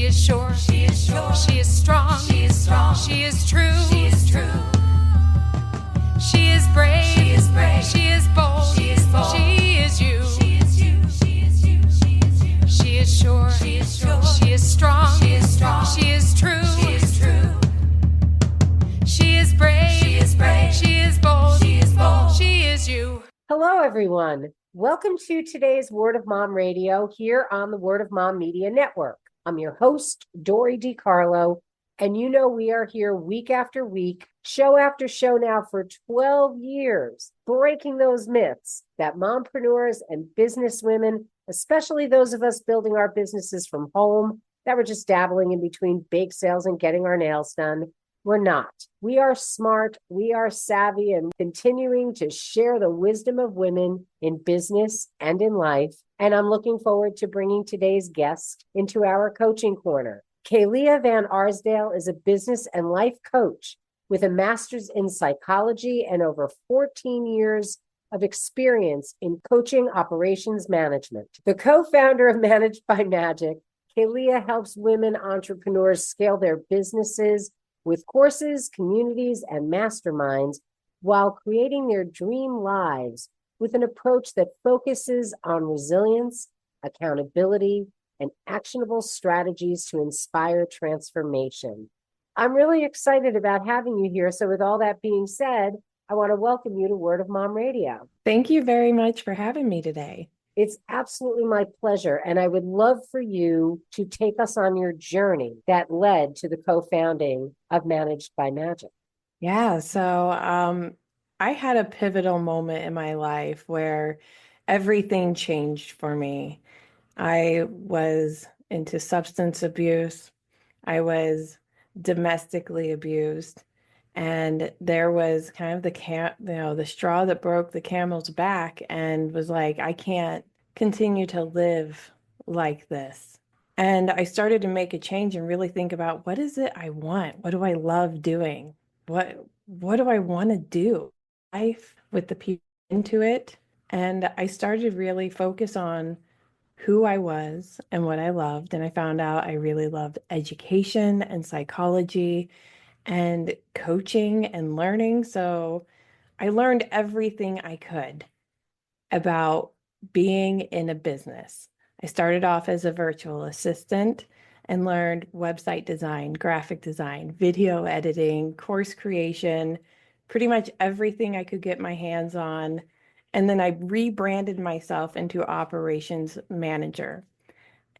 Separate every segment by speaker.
Speaker 1: She is sure. She is sure. She is strong. She is strong. She is true. She is true. She is brave. She is brave. She is bold. She is bold. She is you. She is you. She is you. She is you. She is sure. She is sure. She is strong. She is strong. She is true. She is true. She is brave. She is brave. She is bold. She is bold. She is you.
Speaker 2: Hello, everyone. Welcome to today's Word of Mom Radio here on the Word of Mom Media Network. I'm your host, Dori DeCarlo, and you know we are here week after week, show after show now for 12 years, breaking those myths that mompreneurs and businesswomen, especially those of us building our businesses from home, that were just dabbling in between bake sales and getting our nails done. We're not. We are smart, we are savvy, and continuing to share the wisdom of women in business and in life. And I'm looking forward to bringing today's guest into our coaching corner. Kaylea Van Arsdale is a business and life coach with a master's in psychology and over 14 years of experience in coaching operations management. The co-founder of Managed by Magic, Kaylea helps women entrepreneurs scale their businesses with courses, communities, and masterminds while creating their dream lives with an approach that focuses on resilience, accountability, and actionable strategies to inspire transformation. I'm really excited about having you here. So with all that being said, I want to welcome you to Word of Mom Radio.
Speaker 3: Thank you very much for having me today.
Speaker 2: It's absolutely my pleasure. And I would love for you to take us on your journey that led to the co-founding of Managed by Magic.
Speaker 3: Yeah, so I had a pivotal moment in my life where everything changed for me. I was into substance abuse. I was domestically abused. And there was kind of the straw that broke the camel's back and was like, I can't continue to live like this. And I started to make a change and really think about, what is it I want? What do I love doing? What do I want to do? Life with the people into it. And I started to really focus on who I was and what I loved. And I found out I really loved education and psychology and coaching and learning. So I learned everything I could about being in a business. I started off as a virtual assistant and learned website design, graphic design, video editing, course creation, pretty much everything I could get my hands on. And then I rebranded myself into operations manager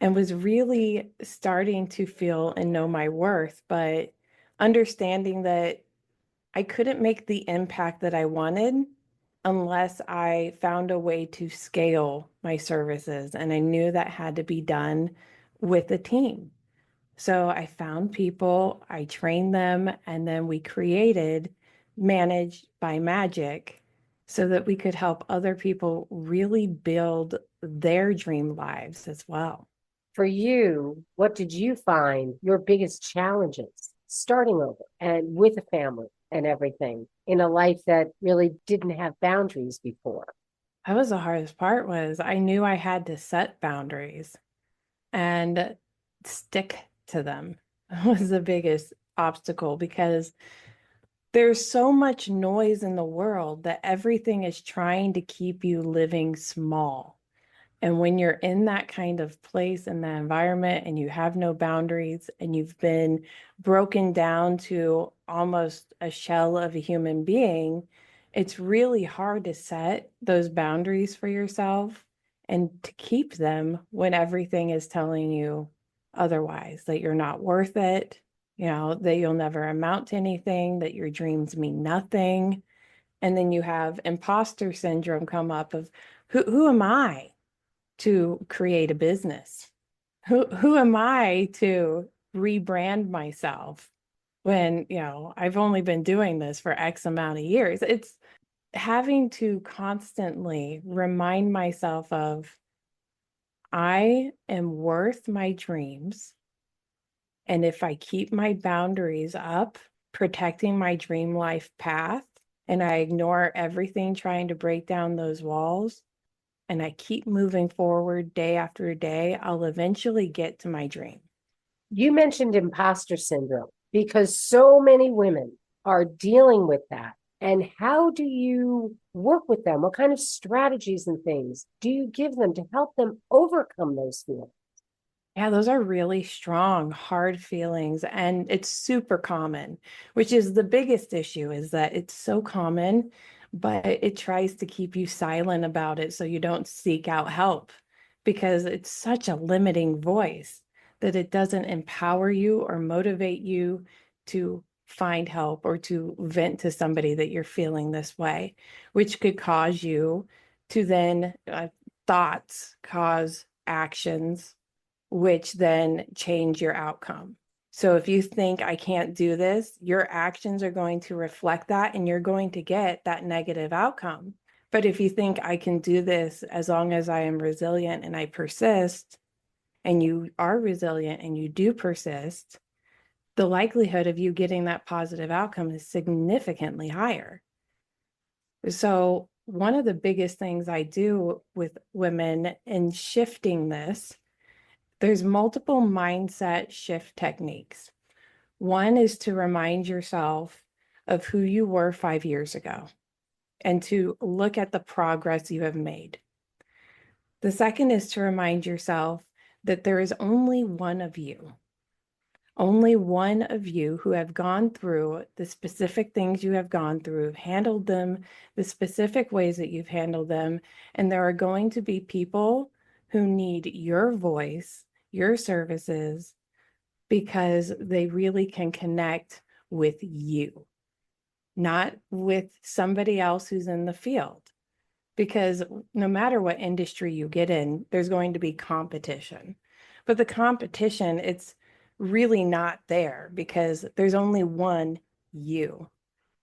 Speaker 3: and was really starting to feel and know my worth, but understanding that I couldn't make the impact that I wanted unless I found a way to scale my services. And I knew that had to be done with a team. So I found people, I trained them, and then we created Managed by Magic so that we could help other people really build their dream lives as well.
Speaker 2: For you, what did you find your biggest challenges starting over and with a family and everything in a life that really didn't have boundaries before?
Speaker 3: That was the hardest part. Was I knew I had to set boundaries and stick to them. That was the biggest obstacle because there's so much noise in the world that everything is trying to keep you living small. And when you're in that kind of place in that environment and you have no boundaries and you've been broken down to almost a shell of a human being, it's really hard to set those boundaries for yourself and to keep them when everything is telling you otherwise, that you're not worth it, that you'll never amount to anything, that your dreams mean nothing. And then you have imposter syndrome come up of who am I to create a business? Who am I to rebrand myself when, I've only been doing this for X amount of years? It's having to constantly remind myself of, I am worth my dreams. And if I keep my boundaries up, protecting my dream life path, and I ignore everything trying to break down those walls, and I keep moving forward day after day, I'll eventually get to my dream.
Speaker 2: You mentioned imposter syndrome because so many women are dealing with that. And how do you work with them? What kind of strategies and things do you give them to help them overcome those feelings?
Speaker 3: Yeah, those are really strong, hard feelings. And it's super common, which is the biggest issue is that it's so common, but it tries to keep you silent about it so you don't seek out help because it's such a limiting voice that it doesn't empower you or motivate you to find help or to vent to somebody that you're feeling this way, which could cause you to then thoughts cause actions which then change your outcome. So if you think I can't do this, your actions are going to reflect that and you're going to get that negative outcome. But if you think I can do this as long as I am resilient and I persist, and you are resilient and you do persist, the likelihood of you getting that positive outcome is significantly higher. So one of the biggest things I do with women in shifting this, there's multiple mindset shift techniques. One is to remind yourself of who you were 5 years ago and to look at the progress you have made. The second is to remind yourself that there is only one of you who have gone through the specific things you have gone through, handled them the specific ways that you've handled them. And there are going to be people who need your voice, your services, because they really can connect with you, not with somebody else who's in the field. Because no matter what industry you get in, there's going to be competition. But the competition, it's really not there because there's only one you.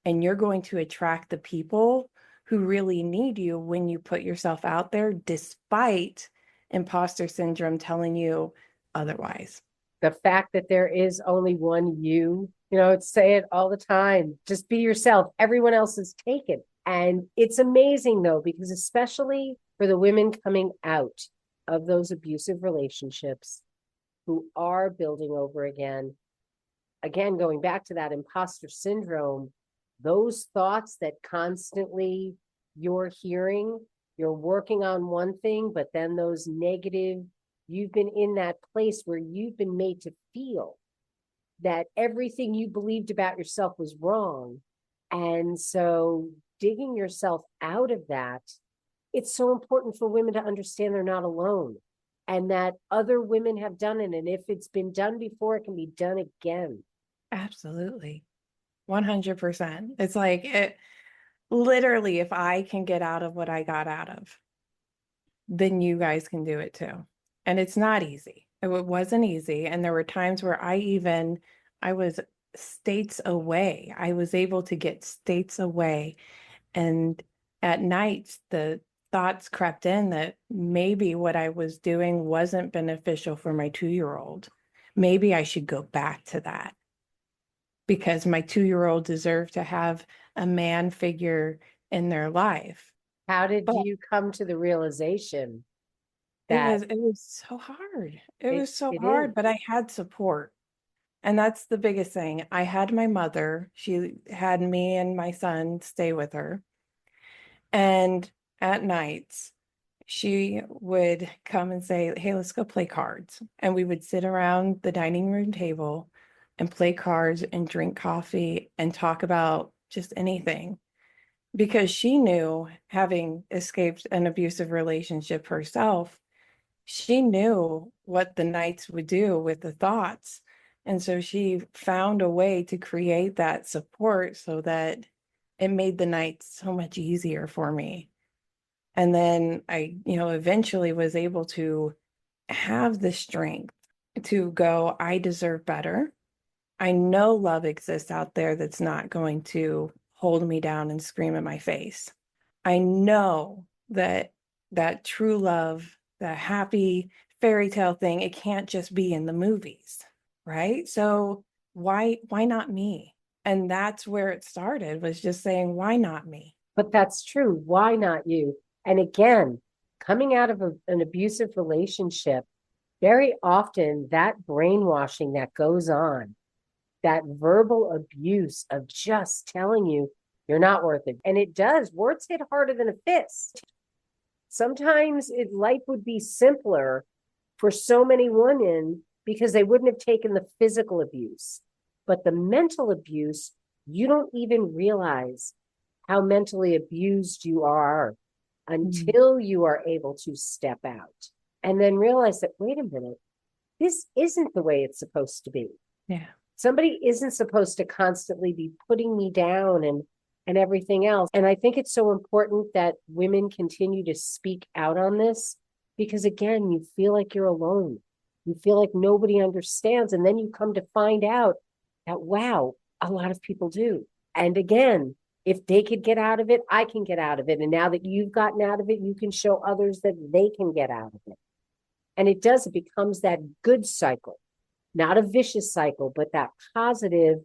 Speaker 3: And you're going to attract the people who really need you when you put yourself out there, despite imposter syndrome telling you otherwise.
Speaker 2: The fact that there is only one you, it's say it all the time. Just be yourself. Everyone else is taken. And it's amazing though, because especially for the women coming out of those abusive relationships who are building over again, going back to that imposter syndrome, those thoughts that constantly you're hearing, you're working on one thing, but then those negative, you've been in that place where you've been made to feel that everything you believed about yourself was wrong. And so digging yourself out of that, it's so important for women to understand they're not alone and that other women have done it. And if it's been done before, it can be done again.
Speaker 3: Absolutely. 100%. It's like it literally, if I can get out of what I got out of, then you guys can do it too. And it's not easy. It wasn't easy. And there were times where I was states away. I was able to get states away. And at night, the thoughts crept in that maybe what I was doing wasn't beneficial for my 2-year-old. Maybe I should go back to that because my 2-year-old deserved to have a man figure in their life.
Speaker 2: How did
Speaker 3: But
Speaker 2: you come to the realization that
Speaker 3: it was so hard. It was so
Speaker 2: it
Speaker 3: hard,
Speaker 2: is?
Speaker 3: but I had support. And that's the biggest thing. I had my mother. She had me and my son stay with her. And at nights, she would come and say, "Hey, let's go play cards." And we would sit around the dining room table and play cards and drink coffee and talk about just anything. Because she knew, having escaped an abusive relationship herself, she knew what the nights would do with the thoughts. And so she found a way to create that support so that it made the nights so much easier for me. And then I, eventually was able to have the strength to go, I deserve better. I know love exists out there that's not going to hold me down and scream in my face. I know that true love, the happy fairy tale thing, it can't just be in the movies, right? So why not me? And that's where it started, was just saying, why not me?
Speaker 2: But that's true. Why not you? And again, coming out of an abusive relationship, Very often that brainwashing that goes on, that verbal abuse of just telling you you're not worth it. And it does. Words hit harder than a fist. Sometimes life would be simpler for so many women because they wouldn't have taken the physical abuse. But the mental abuse, you don't even realize how mentally abused you are until you are able to step out and then realize that, wait a minute, this isn't the way it's supposed to be.
Speaker 3: Yeah.
Speaker 2: Somebody isn't supposed to constantly be putting me down and everything else. And I think it's so important that women continue to speak out on this because, again, you feel like you're alone. You feel like nobody understands. And then you come to find out that, wow, a lot of people do. And again, if they could get out of it, I can get out of it. And now that you've gotten out of it, you can show others that they can get out of it. And it becomes that good cycle, not a vicious cycle, but that positive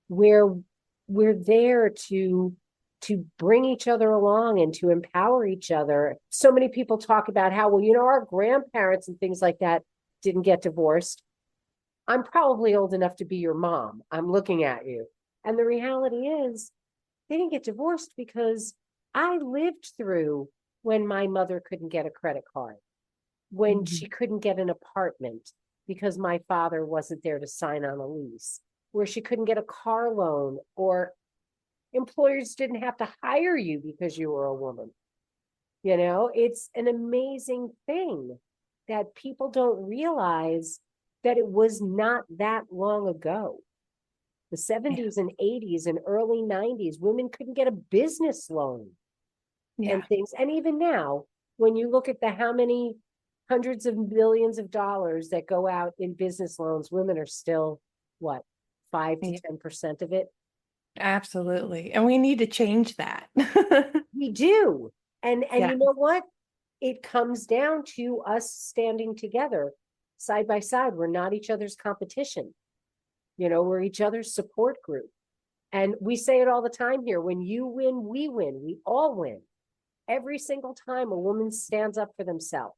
Speaker 2: where we're there to bring each other along and to empower each other. So many people talk about how, well, our grandparents and things like that didn't get divorced. I'm probably old enough to be your mom. I'm looking at you. And the reality is they didn't get divorced because I lived through when my mother couldn't get a credit card, when she couldn't get an apartment because my father wasn't there to sign on a lease, where she couldn't get a car loan, or employers didn't have to hire you because you were a woman. It's an amazing thing that people don't realize that it was not that long ago. The 70s and 80s and early 90s, women couldn't get a business loan and things. And even now, when you look at how many hundreds of millions of dollars that go out in business loans, women are still, 5 to 10% of it?
Speaker 3: Absolutely. And we need to change that.
Speaker 2: We do. And you know what? It comes down to us standing together side by side. We're not each other's competition. We're each other's support group. And we say it all the time here. When you win, we win. We all win. Every single time a woman stands up for themselves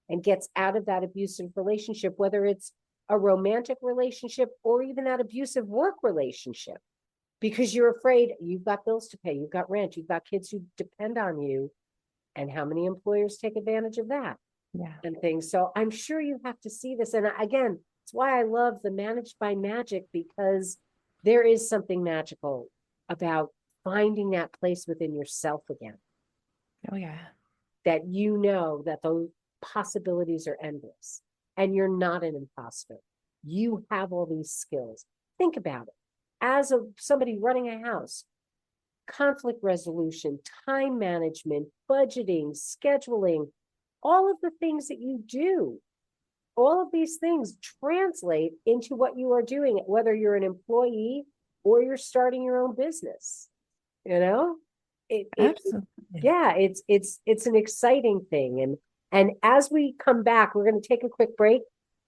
Speaker 2: and gets out of that abusive relationship, whether it's a romantic relationship or even that abusive work relationship, because you're afraid you've got bills to pay, you've got rent, you've got kids who depend on you. And how many employers take advantage of that? And things. So I'm sure you have to see this. And again, it's why I love the Managed by Magic, because there is something magical about finding that place within yourself again.
Speaker 3: Oh, yeah.
Speaker 2: That that those possibilities are endless and you're not an imposter. You have all these skills. Think about it. As somebody running a house, conflict resolution, time management, budgeting, scheduling, all of the things that you do, all of these things translate into what you are doing, whether you're an employee or you're starting your own business.
Speaker 3: Absolutely.
Speaker 2: It's an exciting thing. And as we come back, we're going to take a quick break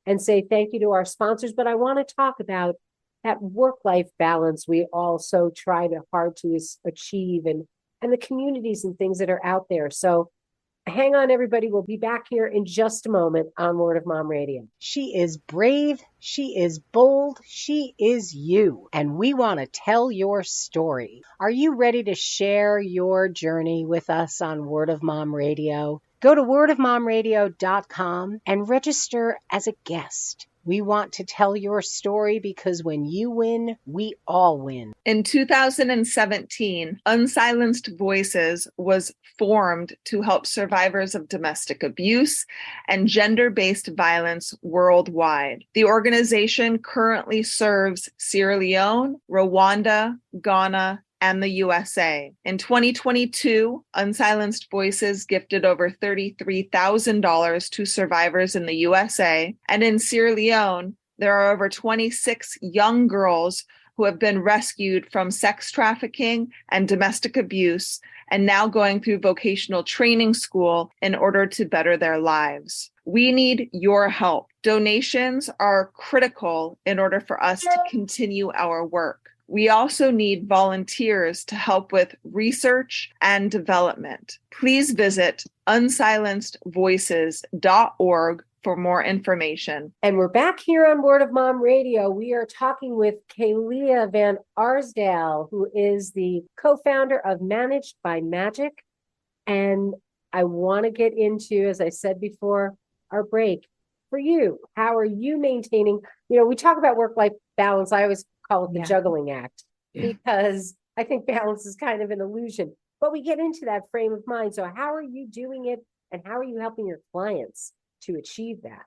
Speaker 2: and say thank you to our sponsors. But I want to talk about that work-life balance we also try hard to achieve, and the communities and things that are out there. So hang on, everybody. We'll be back here in just a moment on Word of Mom Radio. She is brave. She is bold. She is you. And we want to tell your story. Are you ready to share your journey with us on Word of Mom Radio? Go to wordofmomradio.com and register as a guest. We want to tell your story because when you win, we all win.
Speaker 4: In 2017, Unsilenced Voices was formed to help survivors of domestic abuse and gender-based violence worldwide. The organization currently serves Sierra Leone, Rwanda, Ghana, and the USA. In 2022, Unsilenced Voices gifted over $33,000 to survivors in the USA. And in Sierra Leone, there are over 26 young girls who have been rescued from sex trafficking and domestic abuse and now going through vocational training school in order to better their lives. We need your help. Donations are critical in order for us to continue our work. We also need volunteers to help with research and development. Please visit unsilencedvoices.org for more information.
Speaker 2: And we're back here on Word of Mom Radio. We are talking with Kaylea Van Arsdale, who is the co-founder of Managed by Magic. And I want to get into, as I said before our break, for you, how are you maintaining, we talk about work-life balance. I always call it the juggling act because I think balance is kind of an illusion, but we get into that frame of mind. So how are you doing it and how are you helping your clients to achieve that?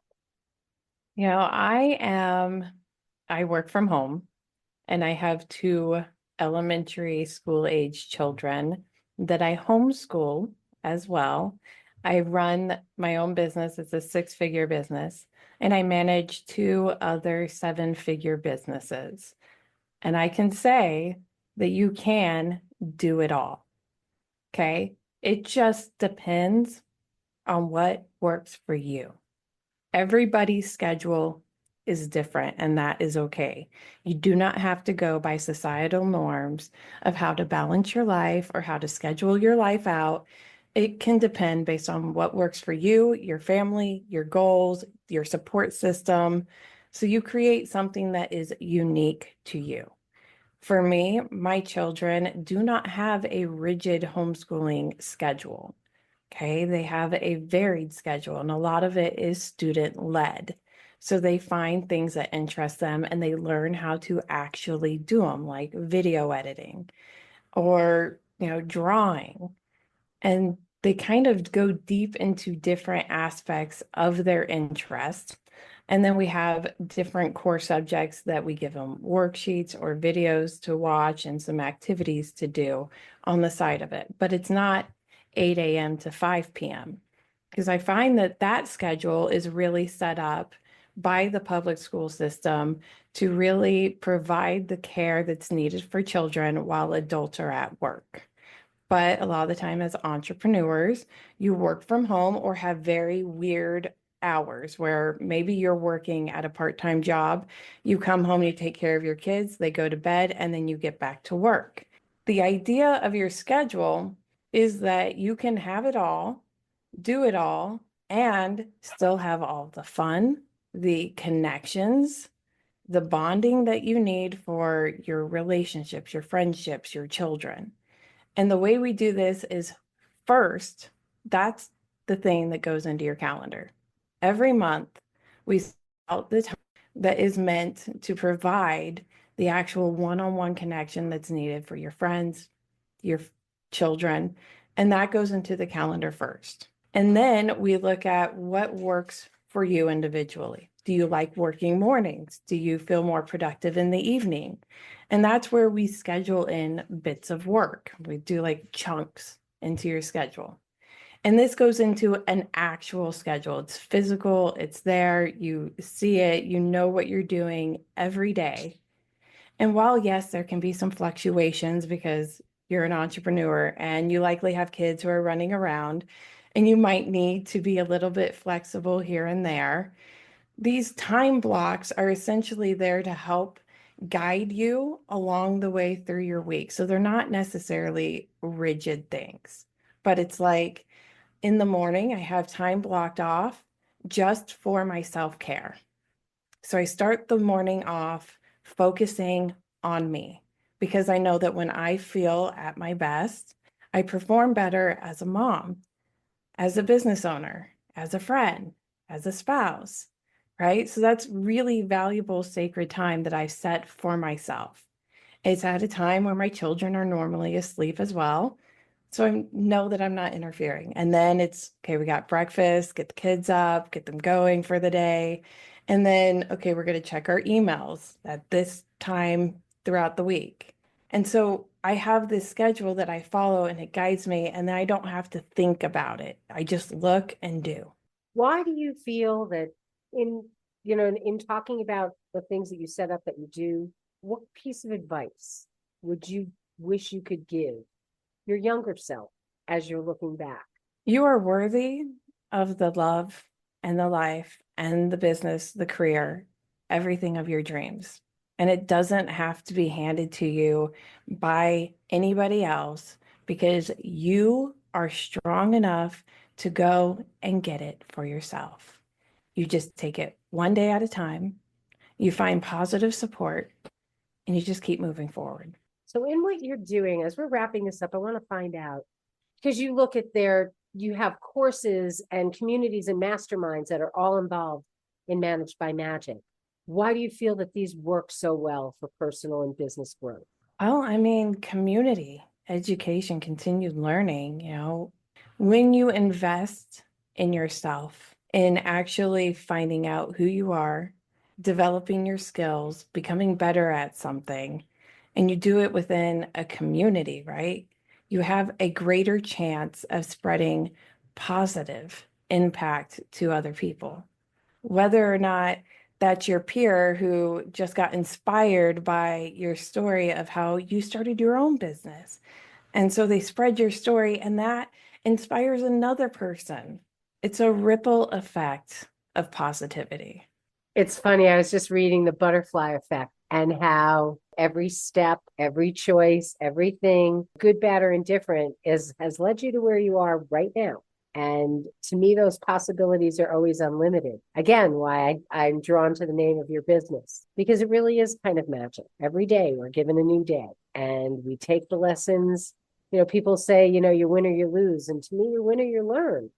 Speaker 3: I work from home and I have 2 elementary school age children that I homeschool as well. I run my own business. It's a 6-figure business, and I manage 2 other 7-figure businesses. And I can say that you can do it all. Okay. It just depends on what works for you. Everybody's schedule is different, and that is okay. You do not have to go by societal norms of how to balance your life or how to schedule your life out. It can depend based on what works for you, your family, your goals, your support system. So you create something that is unique to you. For me, my children do not have a rigid homeschooling schedule. Okay, they have a varied schedule, and a lot of it is student-led. So they find things that interest them and they learn how to actually do them, like video editing or, drawing. And they kind of go deep into different aspects of their interest. And then we have different core subjects that we give them worksheets or videos to watch and some activities to do on the side of it. But it's not 8 a.m. to 5 p.m. because I find that schedule is really set up by the public school system to really provide the care that's needed for children while adults are at work. But a lot of the time as entrepreneurs, you work from home or have very weird hours where maybe you're working at a part-time job, you come home, you take care of your kids, they go to bed, and then you get back to work. The idea of your schedule is that you can have it all, do it all, and still have all the fun, the connections, the bonding that you need for your relationships, your friendships, your children. And the way we do this is first, that's the thing that goes into your calendar. Every month, we set out the time that is meant to provide the actual one-on-one connection that's needed for your friends, your children, and that goes into the calendar first. And then we look at what works for you individually. Do you like working mornings? Do you feel more productive in the evening? And that's where we schedule in bits of work. We do like chunks into your schedule. And this goes into an actual schedule. It's physical, it's there, you see it, you know what you're doing every day. And while, yes, there can be some fluctuations because you're an entrepreneur and you likely have kids who are running around and you might need to be a little bit flexible here and there, these time blocks are essentially there to help guide you along the way through your week. So they're not necessarily rigid things, but it's like in the morning, I have time blocked off just for my self-care. So I start the morning off focusing on me because I know that when I feel at my best, I perform better as a mom, as a business owner, as a friend, as a spouse, right? So that's really valuable, sacred time that I've set for myself. It's at a time where my children are normally asleep as well. So I know that I'm not interfering. And then it's, okay, we got breakfast, get the kids up, get them going for the day. And then, okay, we're going to check our emails at this time throughout the week. And so I have this schedule that I follow and it guides me, and then I don't have to think about it. I just look and do.
Speaker 2: Why do you feel that in talking about the things that you set up that you do, what piece of advice would you wish you could give your younger self as you're looking back?
Speaker 3: You are worthy of the love and the life and the business, the career, everything of your dreams. And it doesn't have to be handed to you by anybody else because you are strong enough to go and get it for yourself. You just take it one day at a time. You find positive support and you just keep moving forward.
Speaker 2: So in what you're doing, as we're wrapping this up, I want to find out, because you look at you have courses and communities and masterminds that are all involved in Managed by Magic. Why do you feel that these work so well for personal and business growth?
Speaker 3: Well, I mean, community, education, continued learning, when you invest in yourself, in actually finding out who you are, developing your skills, becoming better at something, and you do it within a community, right? You have a greater chance of spreading positive impact to other people. Whether or not that's your peer who just got inspired by your story of how you started your own business. And so they spread your story and that inspires another person. It's a ripple effect of positivity.
Speaker 2: It's funny. I was just reading the butterfly effect and how every step, every choice, everything, good, bad, or indifferent, has led you to where you are right now. And to me, those possibilities are always unlimited. Again, why I'm drawn to the name of your business, because it really is kind of magic. Every day we're given a new day and we take the lessons. People say, you win or you lose. And to me, you win or you learn,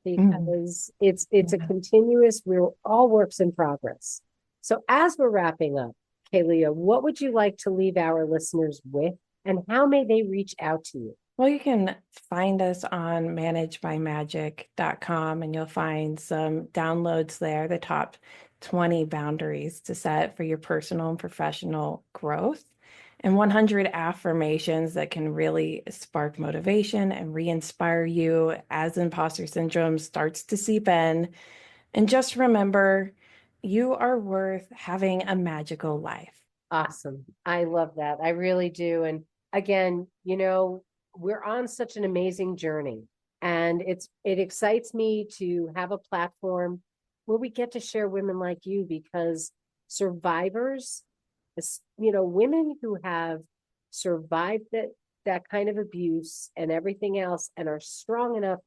Speaker 2: because it's a continuous, we're all works in progress. So as we're wrapping up, Kaylea, what would you like to leave our listeners with, and how may they reach out to you?
Speaker 3: Well, you can find us on managedbymagic.com and you'll find some downloads there, the top 20 boundaries to set for your personal and professional growth, and 100 affirmations that can really spark motivation and re-inspire you as imposter syndrome starts to seep in. And just remember, you are worth having a magical life.
Speaker 2: Awesome. I love that. I really do. And again, we're on such an amazing journey, and it excites me to have a platform where we get to share women like you, because survivors, women who have survived that kind of abuse and everything else and are strong enough,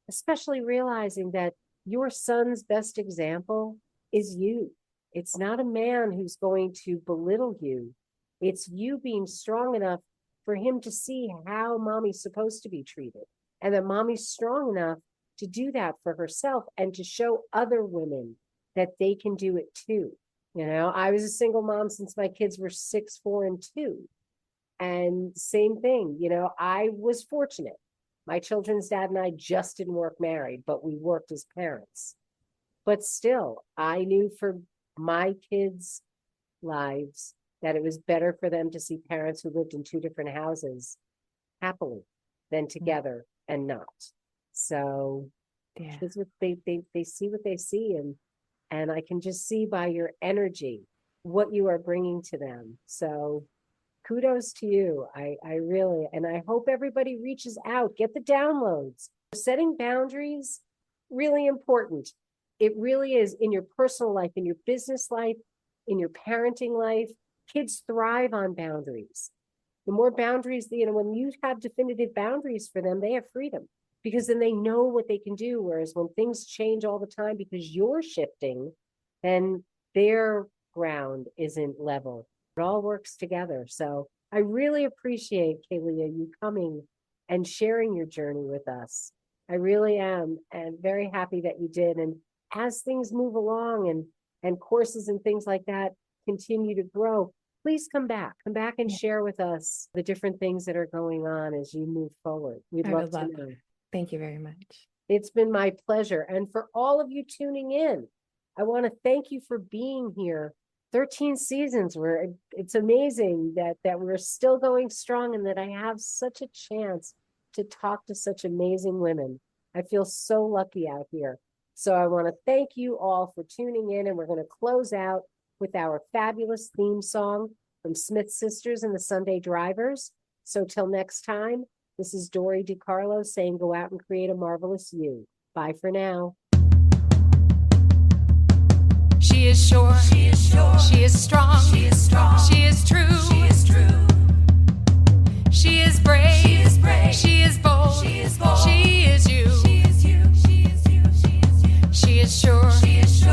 Speaker 2: especially realizing that your son's best example is you. It's not a man who's going to belittle you. It's you being strong enough for him to see how mommy's supposed to be treated, and that mommy's strong enough to do that for herself and to show other women that they can do it too. I was a single mom since my kids were 6, 4, and 2. And same thing, I was fortunate. My children's dad and I just didn't work married, but we worked as parents. But still, I knew for my kids' lives that it was better for them to see parents who lived in 2 different houses happily than together and not. So kids, they see what they see, and I can just see by your energy what you are bringing to them. So kudos to you. I really, and I hope everybody reaches out, get the downloads. Setting boundaries, really important. It really is, in your personal life, in your business life, in your parenting life. Kids thrive on boundaries. The more boundaries, when you have definitive boundaries for them, they have freedom, because then they know what they can do. Whereas when things change all the time because you're shifting, then their ground isn't level. It all works together. So I really appreciate, Kaylea, you coming and sharing your journey with us. I really am, and very happy that you did. And as things move along and courses and things like that continue to grow, please come back and share with us the different things that are going on as you move forward. We'd love to know.
Speaker 3: Thank you very much.
Speaker 2: It's been my pleasure. And for all of you tuning in, I want to thank you for being here. 13 seasons, where it's amazing that we're still going strong, and that I have such a chance to talk to such amazing women. I feel so lucky out here. So I want to thank you all for tuning in, and we're going to close out with our fabulous theme song from Smith Sisters and the Sunday Drivers. So till next time, this is Dori DeCarlo saying, go out and create a marvelous you. Bye for now.
Speaker 1: She is sure. She is sure. She is strong. She is strong. She is true. She is true. She is brave. She is brave. She is bold. She is bold. She is you. She is you. She is you. She is you. She is sure. She is sure.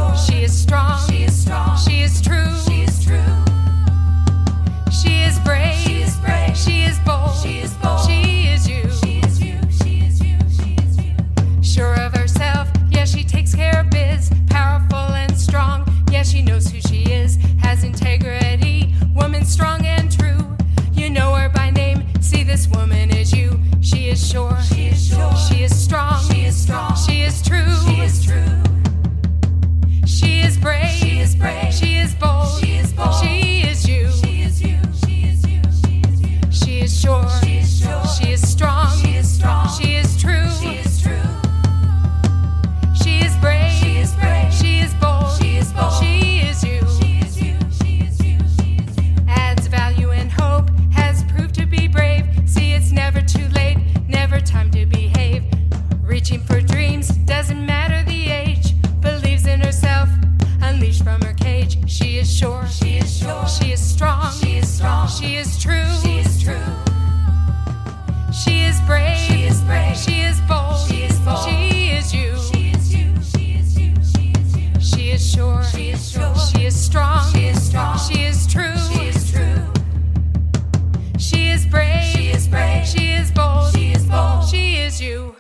Speaker 1: is true. She is true. She is brave. She is brave. She is bold. She is bold. She is you. She is you. She is you. She is you. She is sure. She is sure. She is strong. She is strong. She is true. She is true. She is brave. She is brave. She is bold. She is bold. She is you.